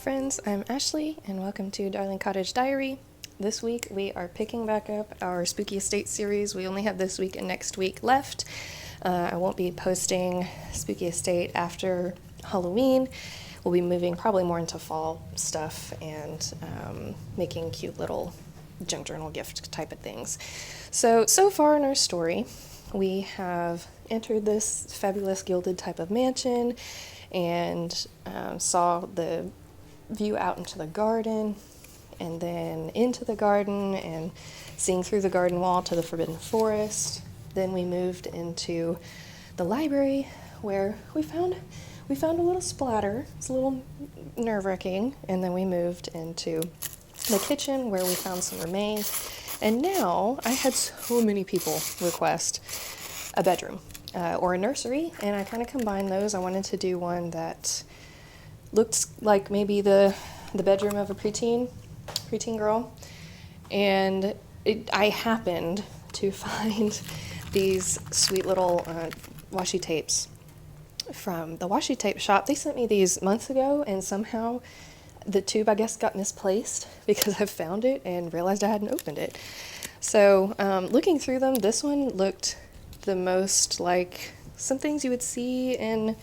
friends, I'm Ashley and welcome to Darling Cottage Diary. This week we are picking back up our Spooky Estate series. We only have this week and next week left. I won't be posting Spooky Estate after Halloween. We'll be moving probably more into fall stuff and making cute little junk journal gift type of things. So far in our story, we have entered this fabulous gilded type of mansion and saw the view out into the garden and then into the garden and seeing through the garden wall to the forbidden forest. Then we moved into the library where we found a little splatter. It's a little nerve-wracking. And then we moved into the kitchen where we found some remains. And now I had so many people request a bedroom or a nursery, and I kind of combined those. I wanted to do one that looked like maybe the bedroom of a preteen girl, and I happened to find these sweet little washi tapes from the Washi Tape shop. They sent me these months ago, and somehow the tube, I guess, got misplaced because I found it and realized I hadn't opened it. So looking through them, this one looked the most like some things you would see in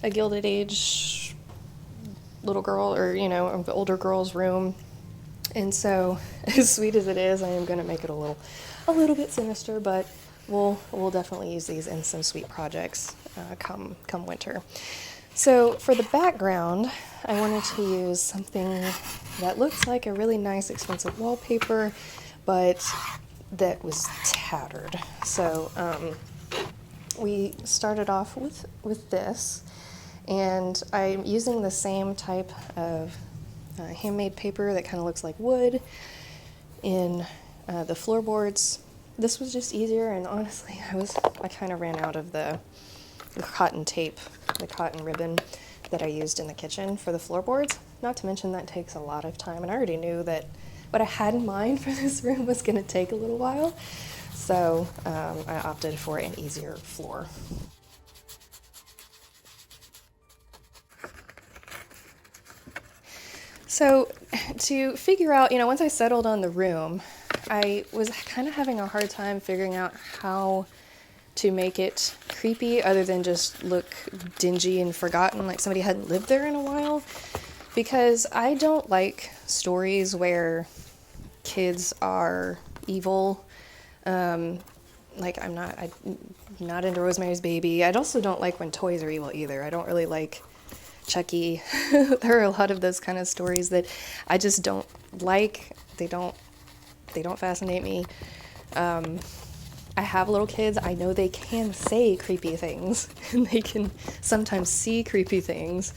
a Gilded Age little girl or, an older girl's room. And so as sweet as it is, I am going to make it a little bit sinister, but we'll definitely use these in some sweet projects come winter. So for the background, I wanted to use something that looks like a really nice expensive wallpaper, but that was tattered. So we started off with this, and I'm using the same type of handmade paper that kind of looks like wood in the floorboards. This was just easier, and honestly, I kind of ran out of the cotton tape, the cotton ribbon that I used in the kitchen for the floorboards. Not to mention that takes a lot of time, and I already knew that what I had in mind for this room was going to take a little while, so I opted for an easier floor. So to figure out, once I settled on the room, I was kind of having a hard time figuring out how to make it creepy other than just look dingy and forgotten, like somebody hadn't lived there in a while, because I don't like stories where kids are evil. Like I'm not into Rosemary's Baby. I also don't like when toys are evil either. I don't really like Chucky. There are a lot of those kind of stories that I just don't like. They don't fascinate me. I have little kids. I know they can say creepy things and they can sometimes see creepy things,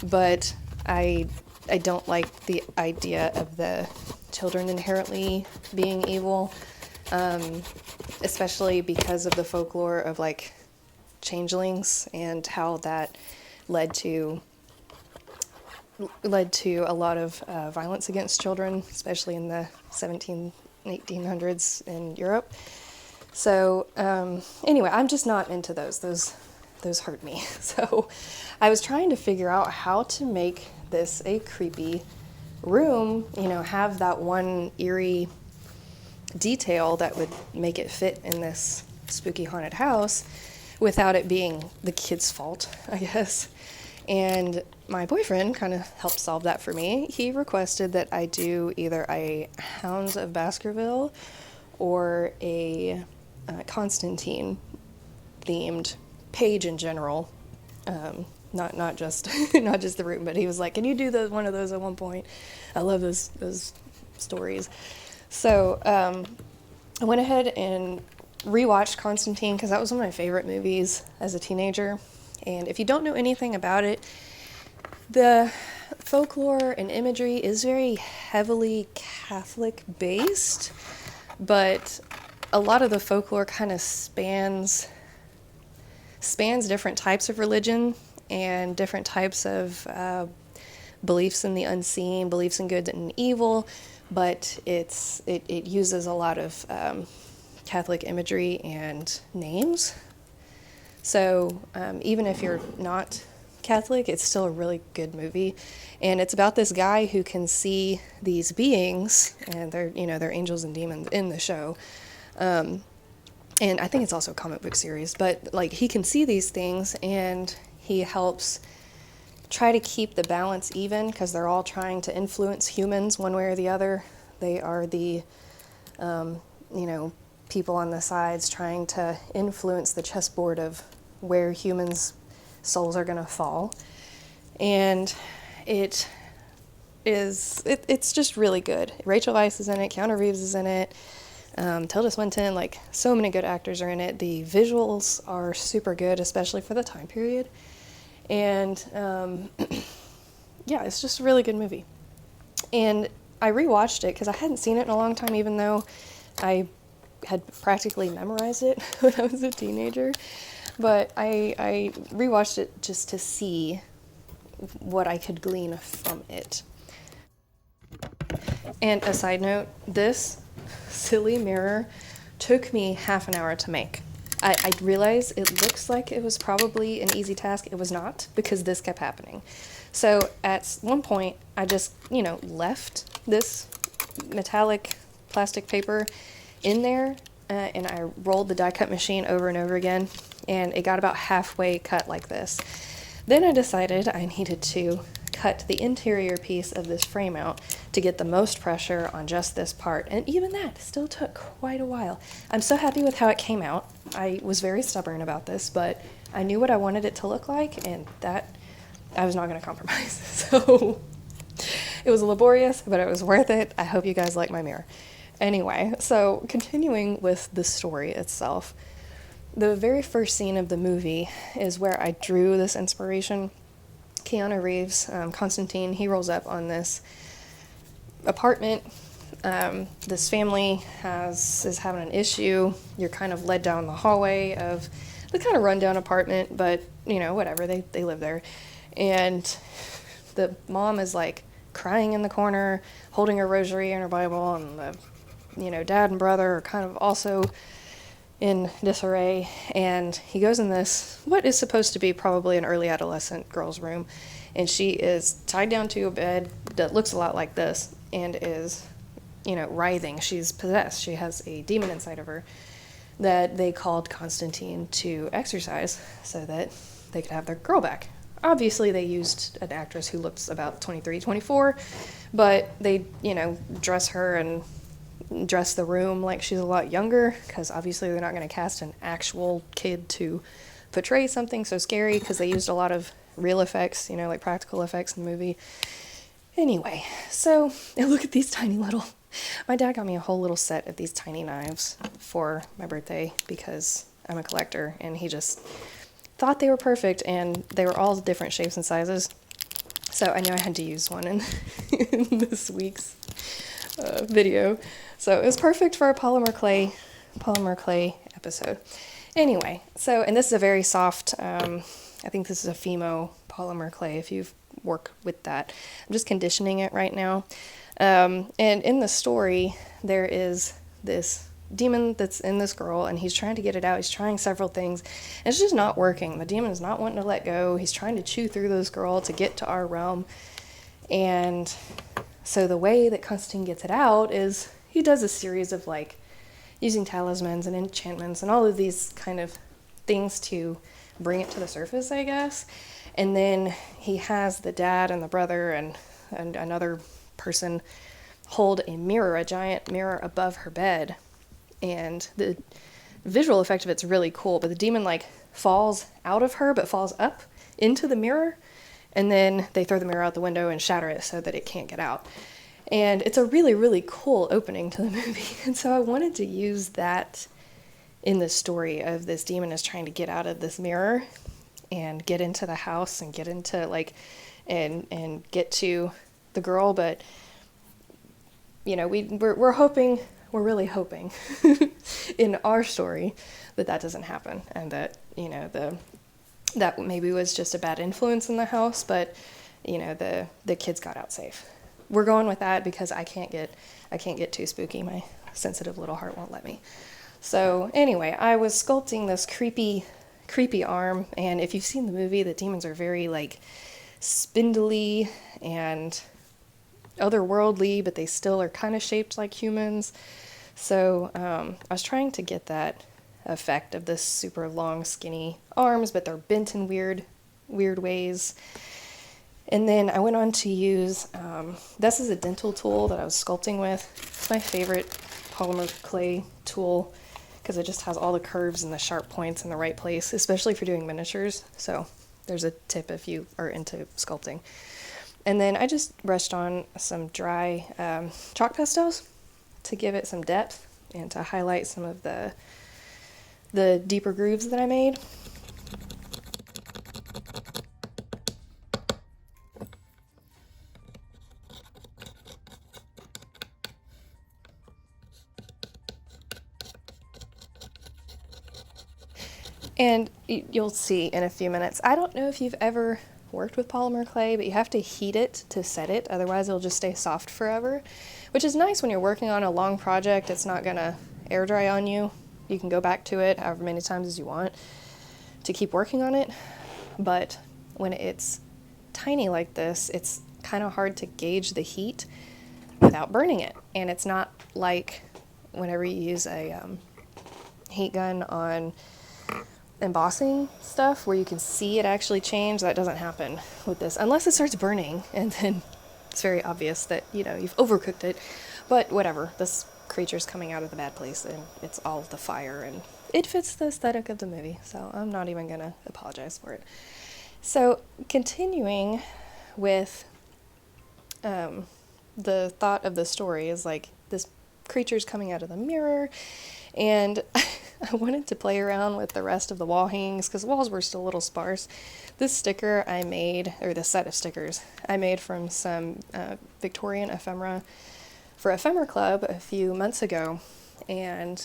but I don't like the idea of the children inherently being evil, especially because of the folklore of like changelings and how that led to a lot of violence against children, especially in the 1800s in Europe. So anyway, I'm just not into those. Those hurt me. So I was trying to figure out how to make this a creepy room, have that one eerie detail that would make it fit in this spooky haunted house without it being the kid's fault, I guess. And my boyfriend kind of helped solve that for me. He requested that I do either a Hounds of Baskerville or a Constantine themed page in general. Not just the room, but he was like, "Can you do one of those at one point?" I love those stories. So I went ahead and rewatched Constantine because that was one of my favorite movies as a teenager. And if you don't know anything about it, the folklore and imagery is very heavily Catholic based, but a lot of the folklore kind of spans different types of religion and different types of beliefs in the unseen, beliefs in good and evil, but it uses a lot of Catholic imagery and names. So even if you're not Catholic, it's still a really good movie. And it's about this guy who can see these beings, and they're angels and demons in the show. And I think it's also a comic book series, but like he can see these things and he helps try to keep the balance even because they're all trying to influence humans one way or the other. They are the, people on the sides trying to influence the chessboard of where humans' souls are going to fall. And it's just really good. Rachel Weisz is in it, Keanu Reeves is in it, Tilda Swinton, like so many good actors are in it. The visuals are super good, especially for the time period. And yeah, it's just a really good movie. And I rewatched it because I hadn't seen it in a long time, even though I had practically memorized it when I was a teenager. But I rewatched it just to see what I could glean from it. And a side note, this silly mirror took me half an hour to make. I realize it looks like it was probably an easy task. It was not, because this kept happening. So at one point, I just, left this metallic plastic paper in there, and I rolled the die cut machine over and over again, and it got about halfway cut like this. Then I decided I needed to cut the interior piece of this frame out to get the most pressure on just this part, and even that still took quite a while. I'm so happy with how it came out. I was very stubborn about this, but I knew what I wanted it to look like, and that I was not going to compromise. So it was laborious, but it was worth it. I hope you guys like my mirror. Anyway, so continuing with the story itself, the very first scene of the movie is where I drew this inspiration. Keanu Reeves, Constantine, he rolls up on this apartment. This family is having an issue. You're kind of led down the hallway of the kind of rundown apartment, but whatever, they live there. And the mom is like crying in the corner, holding her rosary and her Bible, and the dad and brother are kind of also in disarray, and he goes in this, what is supposed to be probably an early adolescent girl's room, and she is tied down to a bed that looks a lot like this, and is, writhing. She's possessed. She has a demon inside of her that they called Constantine to exorcise so that they could have their girl back. Obviously, they used an actress who looks about 23, 24, but they, dress her and dress the room like she's a lot younger, because obviously they're not going to cast an actual kid to portray something so scary, because they used a lot of real effects, like practical effects in the movie. Anyway, so look at these tiny little, my dad got me a whole little set of these tiny knives for my birthday because I'm a collector, and he just thought they were perfect, and they were all different shapes and sizes. So I knew I had to use one in this week's video. So it was perfect for a polymer clay episode. Anyway, and this is a very soft, I think this is a Fimo polymer clay if you've worked with that. I'm just conditioning it right now. And in the story, there is this demon that's in this girl, and he's trying to get it out. He's trying several things, and it's just not working. The demon is not wanting to let go. He's trying to chew through this girl to get to our realm. And so the way that Constantine gets it out is he does a series of using talismans and enchantments and all of these kind of things to bring it to the surface, I guess. And then he has the dad and the brother and another person hold a mirror, a giant mirror above her bed. And the visual effect of it's really cool, but the demon falls out of her but falls up into the mirror, and then they throw the mirror out the window and shatter it so that it can't get out. And it's a really, really cool opening to the movie. And so I wanted to use that in the story of this demon is trying to get out of this mirror and get into the house and get into and get to the girl. But we're really hoping in our story that doesn't happen, and that that maybe was just a bad influence in the house, but the kids got out safe. We're going with that because I can't get too spooky. My sensitive little heart won't let me. So anyway, I was sculpting this creepy creepy arm. And if you've seen the movie, the demons are very like spindly and otherworldly, but they still are kind of shaped like humans. So I was trying to get that effect of this super long, skinny arms, but they're bent in weird ways. And then I went on to use, this is a dental tool that I was sculpting with. It's my favorite polymer clay tool because it just has all the curves and the sharp points in the right place, especially for doing miniatures. So there's a tip if you are into sculpting. And then I just brushed on some dry chalk pastels to give it some depth and to highlight some of the deeper grooves that I made. And you'll see in a few minutes. I don't know if you've ever worked with polymer clay, but you have to heat it to set it, otherwise it'll just stay soft forever, which is nice when you're working on a long project. It's not gonna air dry on you. You can go back to it however many times as you want to keep working on it, but when it's tiny like this, it's kind of hard to gauge the heat without burning it. And it's not like whenever you use a heat gun on embossing stuff where you can see it actually change. That doesn't happen with this unless it starts burning, and then it's very obvious that, you know, you've overcooked it. But whatever, this creature's coming out of the bad place and it's all the fire, and it fits the aesthetic of the movie, so I'm not even gonna apologize for it. So continuing with the thought of the story is like this creature's coming out of the mirror, and I wanted to play around with the rest of the wall hangings because the walls were still a little sparse. This sticker I made, or the set of stickers, I made from some Victorian ephemera for Ephemera Club a few months ago, and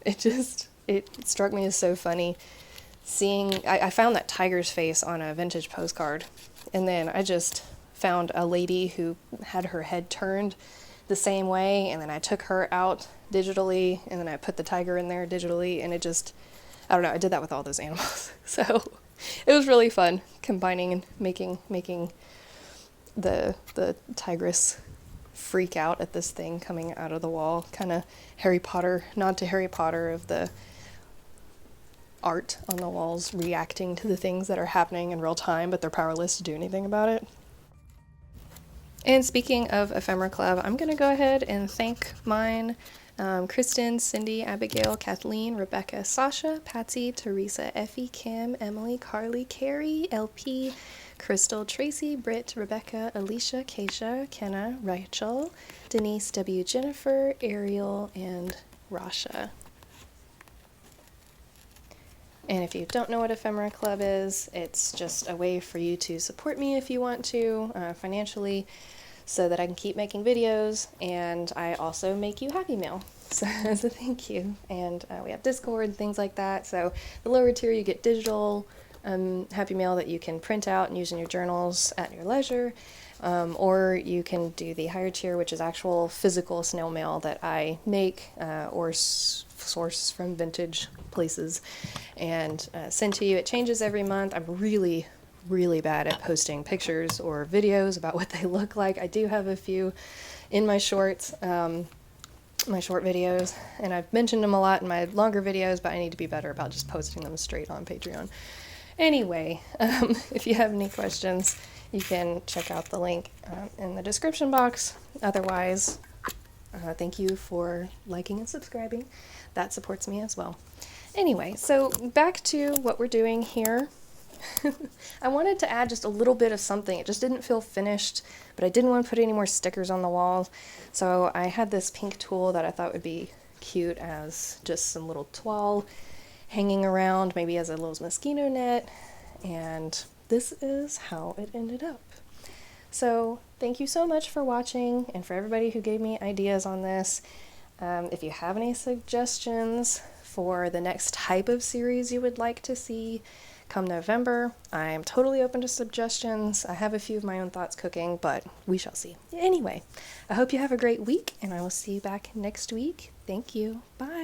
it struck me as so funny seeing, I found that tiger's face on a vintage postcard, and then I just found a lady who had her head turned the same way, and then I took her out digitally, and then I put the tiger in there digitally, and it just, I don't know, I did that with all those animals. So it was really fun combining and making the tigress freak out at this thing coming out of the wall. Kind of Harry Potter, nod to Harry Potter of the art on the walls reacting to the things that are happening in real time, but they're powerless to do anything about it. And speaking of Ephemera Club, I'm going to go ahead and thank mine, Kristen, Cindy, Abigail, Kathleen, Rebecca, Sasha, Patsy, Teresa, Effie, Kim, Emily, Carly, Carrie, LP, Crystal, Tracy, Britt, Rebecca, Alicia, Keisha, Kenna, Rachel, Denise, W, Jennifer, Ariel, and Rasha. And if you don't know what Ephemera Club is, it's just a way for you to support me if you want to, financially, so that I can keep making videos, and I also make you Happy Mail, so as a thank you. And we have Discord and things like that, so the lower tier you get digital Happy Mail that you can print out and use in your journals at your leisure, or you can do the higher tier, which is actual physical snail mail that I make or source from vintage places and send to you. It changes every month. I'm really bad at posting pictures or videos about what they look like. I do have a few in my shorts, my short videos, and I've mentioned them a lot in my longer videos, but I need to be better about just posting them straight on Patreon. Anyway, if you have any questions, you can check out the link in the description box. Otherwise, thank you for liking and subscribing. That supports me as well. Anyway, so back to what we're doing here. I wanted to add just a little bit of something. It just didn't feel finished, but I didn't want to put any more stickers on the walls. So I had this pink tool that I thought would be cute as just some little toile hanging around, maybe as a little mosquito net. And this is how it ended up. So thank you so much for watching, and for everybody who gave me ideas on this. If you have any suggestions for the next type of series you would like to see come November, I'm totally open to suggestions. I have a few of my own thoughts cooking, but we shall see. Anyway, I hope you have a great week, and I will see you back next week. Thank you. Bye.